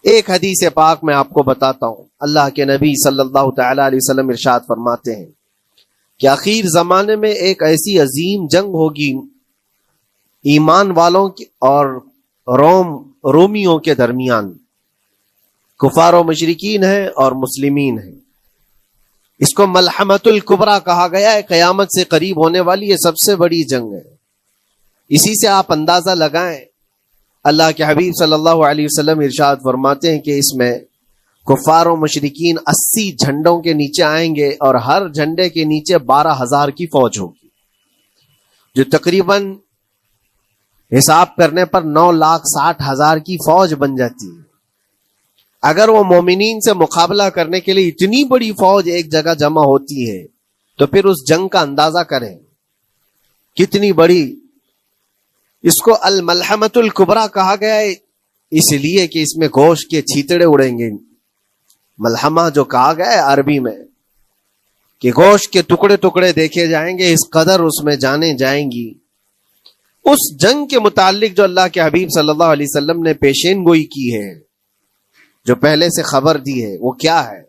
ایک حدیث پاک میں آپ کو بتاتا ہوں. اللہ کے نبی صلی اللہ تعالی علیہ وسلم ارشاد فرماتے ہیں کہ آخر زمانے میں ایک ایسی عظیم جنگ ہوگی ایمان والوں کی اور رومیوں کے درمیان. کفار و مشرکین ہیں اور مسلمین ہیں. اس کو ملحمۃ الکبریٰ کہا گیا ہے. قیامت سے قریب ہونے والی یہ سب سے بڑی جنگ ہے. اسی سے آپ اندازہ لگائیں. اللہ کے حبیب صلی اللہ علیہ وسلم ارشاد فرماتے ہیں کہ اس میں کفار و مشرکین 80 جھنڈوں کے نیچے آئیں گے اور ہر جھنڈے کے نیچے 12,000 کی فوج ہوگی، جو تقریباً حساب کرنے پر 9,60,000 کی فوج بن جاتی ہے. اگر وہ مومنین سے مقابلہ کرنے کے لیے اتنی بڑی فوج ایک جگہ جمع ہوتی ہے تو پھر اس جنگ کا اندازہ کریں کتنی بڑی. اس کو الملحمۃ الکبریٰ کہا گیا ہے اس لیے کہ اس میں گوشت کے چھیتڑے اڑیں گے. ملحمہ جو کہا گیا ہے عربی میں کہ گوشت کے ٹکڑے ٹکڑے دیکھے جائیں گے، اس قدر اس میں جانے جائیں گی. اس جنگ کے متعلق جو اللہ کے حبیب صلی اللہ علیہ وسلم نے پیشین گوئی کی ہے، جو پہلے سے خبر دی ہے، وہ کیا ہے؟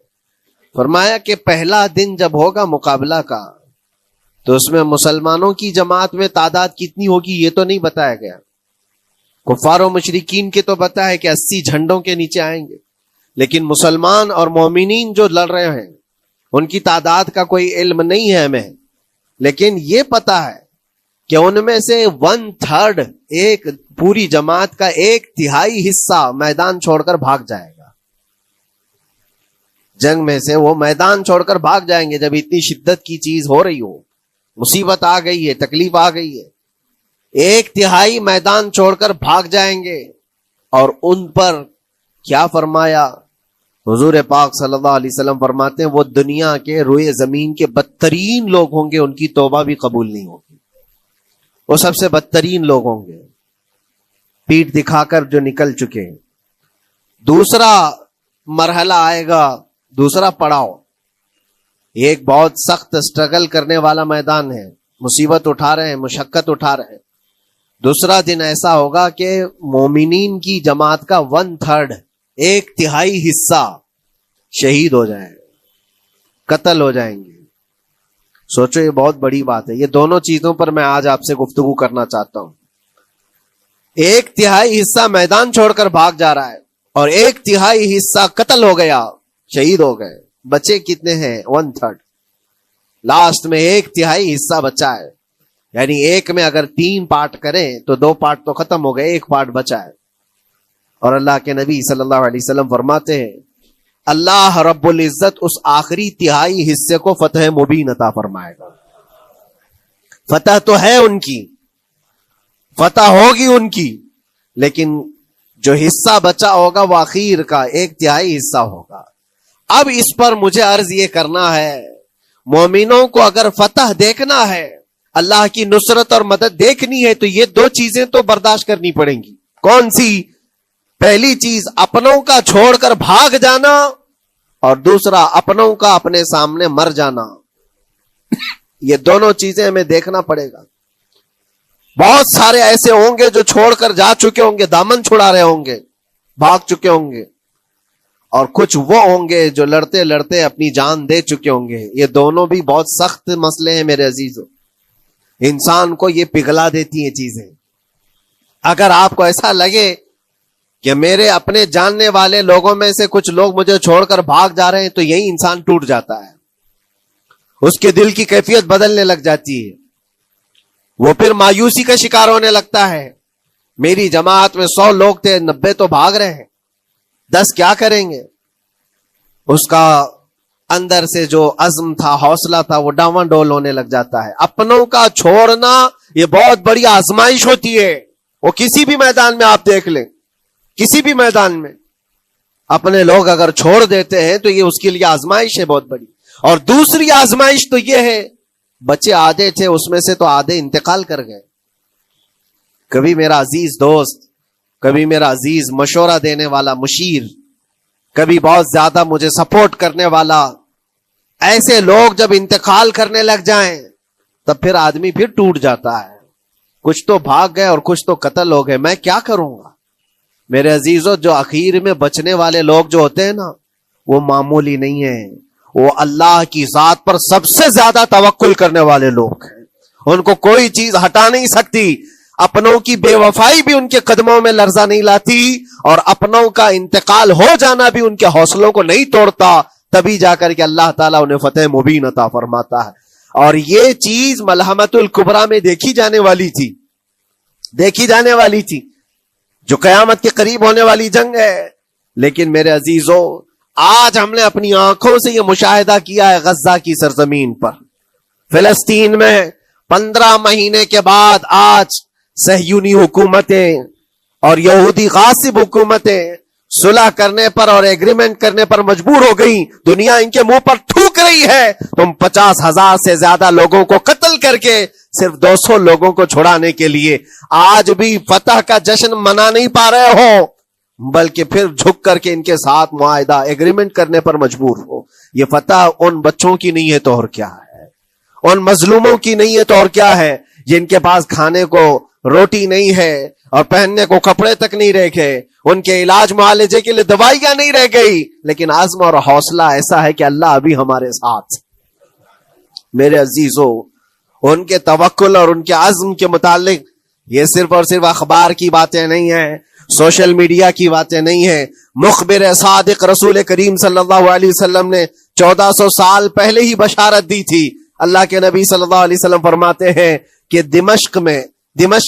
فرمایا کہ پہلا دن جب ہوگا مقابلہ کا تو اس میں مسلمانوں کی جماعت میں تعداد کتنی ہوگی یہ تو نہیں بتایا گیا. کفار و مشرکین کے تو بتا ہے کہ 80 جھنڈوں کے نیچے آئیں گے، لیکن مسلمان اور مومنین جو لڑ رہے ہیں ان کی تعداد کا کوئی علم نہیں ہے ہمیں. لیکن یہ پتا ہے کہ ان میں سے 1/3 ایک پوری جماعت کا 1/3 حصہ میدان چھوڑ کر بھاگ جائے گا. جنگ میں سے وہ میدان چھوڑ کر بھاگ جائیں گے جب اتنی شدت کی چیز ہو رہی ہو، مصیبت آ گئی ہے، تکلیف آ گئی ہے. 1/3 میدان چھوڑ کر بھاگ جائیں گے. اور ان پر کیا فرمایا حضور پاک صلی اللہ علیہ وسلم؟ فرماتے ہیں وہ دنیا کے روئے زمین کے بدترین لوگ ہوں گے، ان کی توبہ بھی قبول نہیں ہوگی. وہ سب سے بدترین لوگ ہوں گے، پیٹ دکھا کر جو نکل چکے ہیں. دوسرا مرحلہ آئے گا، دوسرا پڑاؤ. یہ ایک بہت سخت سٹرگل کرنے والا میدان ہے، مصیبت اٹھا رہے ہیں، مشقت اٹھا رہے ہیں. دوسرا دن ایسا ہوگا کہ مومنین کی جماعت کا 1/3 1/3 حصہ شہید ہو جائے، قتل ہو جائیں گے. سوچو یہ بہت بڑی بات ہے. یہ دونوں چیزوں پر میں آج آپ سے گفتگو کرنا چاہتا ہوں. 1/3 حصہ میدان چھوڑ کر بھاگ جا رہا ہے اور 1/3 حصہ قتل ہو گیا، شہید ہو گئے. بچے کتنے ہیں؟ 1/3. لاسٹ میں 1/3 حصہ بچا ہے. یعنی ایک میں اگر 3 پارٹ کریں تو 2 پارٹ تو ختم ہو گئے، 1 پارٹ بچا ہے. اور اللہ کے نبی صلی اللہ علیہ وسلم فرماتے ہیں اللہ رب العزت اس آخری 1/3 حصے کو فتح مبین عطا فرمائے گا. فتح تو ہے ان کی، فتح ہوگی ان کی، لیکن جو حصہ بچا ہوگا وہ آخر کا 1/3 حصہ ہوگا. اب اس پر مجھے عرض یہ کرنا ہے، مومنوں کو اگر فتح دیکھنا ہے، اللہ کی نصرت اور مدد دیکھنی ہے تو یہ 2 چیزیں تو برداشت کرنی پڑیں گی. کون سی؟ پہلی چیز اپنوں کا چھوڑ کر بھاگ جانا، اور دوسرا اپنوں کا اپنے سامنے مر جانا. یہ دونوں چیزیں ہمیں دیکھنا پڑے گا. بہت سارے ایسے ہوں گے جو چھوڑ کر جا چکے ہوں گے، دامن چھڑا رہے ہوں گے، بھاگ چکے ہوں گے، اور کچھ وہ ہوں گے جو لڑتے لڑتے اپنی جان دے چکے ہوں گے. یہ دونوں بھی بہت سخت مسئلے ہیں میرے عزیزو. انسان کو یہ پگھلا دیتی ہیں چیزیں. اگر آپ کو ایسا لگے کہ میرے اپنے جاننے والے لوگوں میں سے کچھ لوگ مجھے چھوڑ کر بھاگ جا رہے ہیں تو یہی انسان ٹوٹ جاتا ہے، اس کے دل کی کیفیت بدلنے لگ جاتی ہے. وہ پھر مایوسی کا شکار ہونے لگتا ہے. میری جماعت میں 100 لوگ تھے، 90 تو بھاگ رہے ہیں، 10 کیا کریں گے؟ اس کا اندر سے جو عزم تھا، حوصلہ تھا، وہ ڈاواں ڈول ہونے لگ جاتا ہے. اپنوں کا چھوڑنا یہ بہت بڑی آزمائش ہوتی ہے. وہ کسی بھی میدان میں آپ دیکھ لیں، کسی بھی میدان میں اپنے لوگ اگر چھوڑ دیتے ہیں تو یہ اس کے لیے آزمائش ہے بہت بڑی. اور دوسری آزمائش تو یہ ہے، بچے آدھے تھے اس میں سے تو آدھے انتقال کر گئے. کبھی میرا عزیز دوست، کبھی میرا عزیز مشورہ دینے والا مشیر، کبھی بہت زیادہ مجھے سپورٹ کرنے والا، ایسے لوگ جب انتقال کرنے لگ جائیں تب پھر آدمی پھر ٹوٹ جاتا ہے. کچھ تو بھاگ گئے اور کچھ تو قتل ہو گئے. میں کیا کروں گا؟ میرے عزیزوں جو اخیر میں بچنے والے لوگ جو ہوتے ہیں نا وہ معمولی نہیں ہیں، وہ اللہ کی ذات پر سب سے زیادہ توکل کرنے والے لوگ ہیں. ان کو کوئی چیز ہٹا نہیں سکتی، اپنوں کی بے وفائی بھی ان کے قدموں میں لرزہ نہیں لاتی، اور اپنوں کا انتقال ہو جانا بھی ان کے حوصلوں کو نہیں توڑتا. تبھی جا کر کے اللہ تعالیٰ انہیں فتح مبین عطا فرماتا ہے. اور یہ چیز ملحمت الکبریٰ میں دیکھی جانے والی تھی جو قیامت کے قریب ہونے والی جنگ ہے. لیکن میرے عزیزوں آج ہم نے اپنی آنکھوں سے یہ مشاہدہ کیا ہے غزہ کی سرزمین پر، فلسطین میں 15 مہینے کے بعد آج صہیونی حکومتیں اور یہودی غاصب حکومتیں صلح کرنے پر اور ایگریمنٹ کرنے پر مجبور ہو گئی. دنیا ان کے منہ پر تھوک رہی ہے. تم 50,000 سے زیادہ لوگوں کو قتل کر کے صرف 200 لوگوں کو چھڑانے کے لیے آج بھی فتح کا جشن منا نہیں پا رہے ہو، بلکہ پھر جھک کر کے ان کے ساتھ معاہدہ ایگریمنٹ کرنے پر مجبور ہو. یہ فتح ان بچوں کی نہیں ہے تو اور کیا ہے، ان مظلوموں کی نہیں ہے تو اور کیا ہے، جن کے پاس کھانے کو روٹی نہیں ہے اور پہننے کو کپڑے تک نہیں رہ گئے، ان کے علاج معالجے کے لیے دوائیاں نہیں رہ گئی، لیکن عزم اور حوصلہ ایسا ہے کہ اللہ ابھی ہمارے ساتھ. میرے عزیزوں ان کے توکل اور ان کے عزم کے متعلق یہ صرف اور صرف اخبار کی باتیں نہیں ہیں، سوشل میڈیا کی باتیں نہیں ہیں. مخبر صادق رسول کریم صلی اللہ علیہ وسلم نے 1400 سال پہلے ہی بشارت دی تھی. اللہ کے نبی صلی اللہ علیہ وسلم فرماتے ہیں کہ دمشق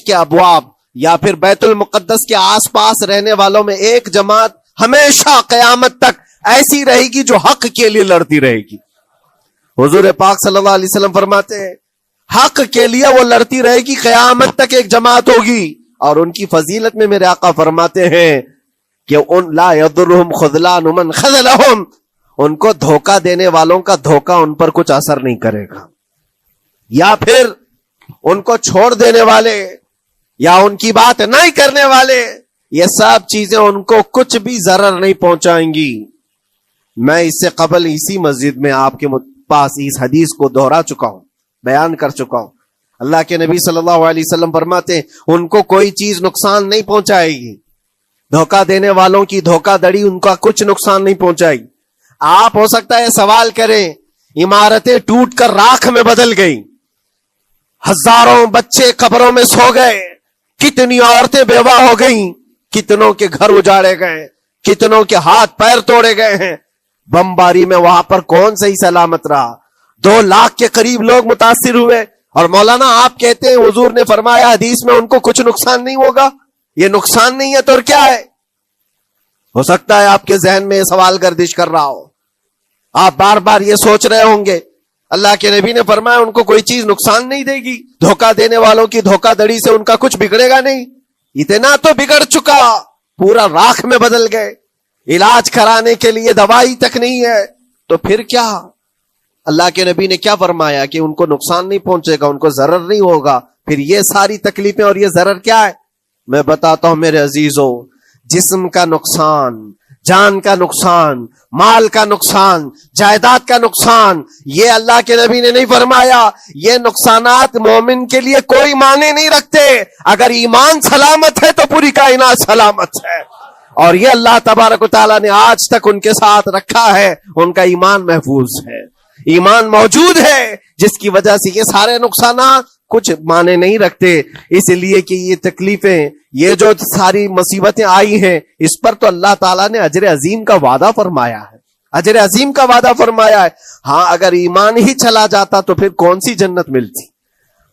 کے ابواب یا پھر بیت المقدس کے آس پاس رہنے والوں میں ایک جماعت ہمیشہ قیامت تک ایسی رہے گی جو حق کے لیے لڑتی رہے گی. حضور پاک صلی اللہ علیہ وسلم فرماتے ہیں حق کے لیے وہ لڑتی رہے گی، قیامت تک ایک جماعت ہوگی. اور ان کی فضیلت میں میرے آقا فرماتے ہیں کہ ان لا یضرهم خذلان من خذلهم، ان کو دھوکہ دینے والوں کا دھوکہ ان پر کچھ اثر نہیں کرے گا، یا پھر ان کو چھوڑ دینے والے یا ان کی بات نہیں کرنے والے، یہ سب چیزیں ان کو کچھ بھی ضرر نہیں پہنچائیں گی. میں اس سے قبل اسی مسجد میں آپ کے پاس اس حدیث کو دہرا چکا ہوں، بیان کر چکا ہوں. اللہ کے نبی صلی اللہ علیہ وسلم فرماتے ہیں ان کو کوئی چیز نقصان نہیں پہنچائے گی، دھوکہ دینے والوں کی دھوکہ دڑی ان کا کچھ نقصان نہیں پہنچائے گی. آپ ہو سکتا ہے سوال کریں عمارتیں ٹوٹ کر راکھ میں بدل گئی، ہزاروں بچے قبروں میں سو گئے، کتنی عورتیں بیوہ ہو گئیں، کتنوں کے گھر اجاڑے گئے، کتنوں کے ہاتھ پیر توڑے گئے ہیں، بمباری میں وہاں پر کون صحیح سلامت رہا، 2 لاکھ کے قریب لوگ متاثر ہوئے، اور مولانا آپ کہتے ہیں حضور نے فرمایا حدیث میں ان کو کچھ نقصان نہیں ہوگا. یہ نقصان نہیں ہے تو اور کیا ہے؟ ہو سکتا ہے آپ کے ذہن میں یہ سوال گردش کر رہا ہو، آپ بار بار یہ سوچ رہے ہوں گے اللہ کے نبی نے فرمایا ان کو کوئی چیز نقصان نہیں دے گی، دھوکہ دینے والوں کی دھوکہ دڑی سے ان کا کچھ بگڑے گا نہیں. اتنا تو بگڑ چکا پورا راکھ میں بدل گئے، علاج کرانے کے لیے دوائی تک نہیں ہے، تو پھر کیا؟ اللہ کے نبی نے کیا فرمایا کہ ان کو نقصان نہیں پہنچے گا، ان کو ضرر نہیں ہوگا. پھر یہ ساری تکلیفیں اور یہ ضرر کیا ہے؟ میں بتاتا ہوں میرے عزیزوں، جسم کا نقصان، جان کا نقصان، مال کا نقصان، جائیداد کا نقصان، یہ اللہ کے نبی نے نہیں فرمایا. یہ نقصانات مومن کے لیے کوئی معنی نہیں رکھتے. اگر ایمان سلامت ہے تو پوری کائنات سلامت ہے، اور یہ اللہ تبارک و تعالیٰ نے آج تک ان کے ساتھ رکھا ہے. ان کا ایمان محفوظ ہے، ایمان موجود ہے، جس کی وجہ سے یہ سارے نقصانات کچھ معنی نہیں رکھتے. اس لیے کہ یہ تکلیفیں، یہ جو ساری مصیبتیں آئی ہیں، اس پر تو اللہ تعالیٰ نے اجر عظیم کا وعدہ فرمایا ہے، اجر عظیم کا وعدہ فرمایا ہے. ہاں اگر ایمان ہی چلا جاتا تو پھر کون سی جنت ملتی،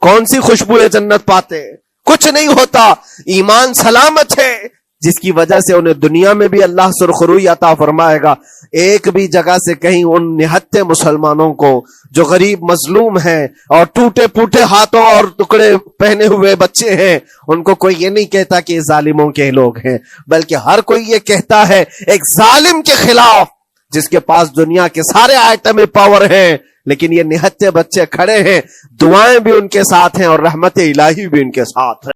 کون سی خوشبو جنت پاتے؟ کچھ نہیں ہوتا. ایمان سلامت ہے، جس کی وجہ سے انہیں دنیا میں بھی اللہ سرخروئی عطا فرمائے گا. ایک بھی جگہ سے کہیں ان نہتے مسلمانوں کو جو غریب مظلوم ہیں اور ٹوٹے پھوٹے ہاتھوں اور ٹکڑے پہنے ہوئے بچے ہیں، ان کو کوئی یہ نہیں کہتا کہ یہ ظالموں کے لوگ ہیں، بلکہ ہر کوئی یہ کہتا ہے ایک ظالم کے خلاف جس کے پاس دنیا کے سارے آئٹم پاور ہیں، لیکن یہ نہتے بچے کھڑے ہیں. دعائیں بھی ان کے ساتھ ہیں اور رحمت الہی بھی ان کے ساتھ ہے.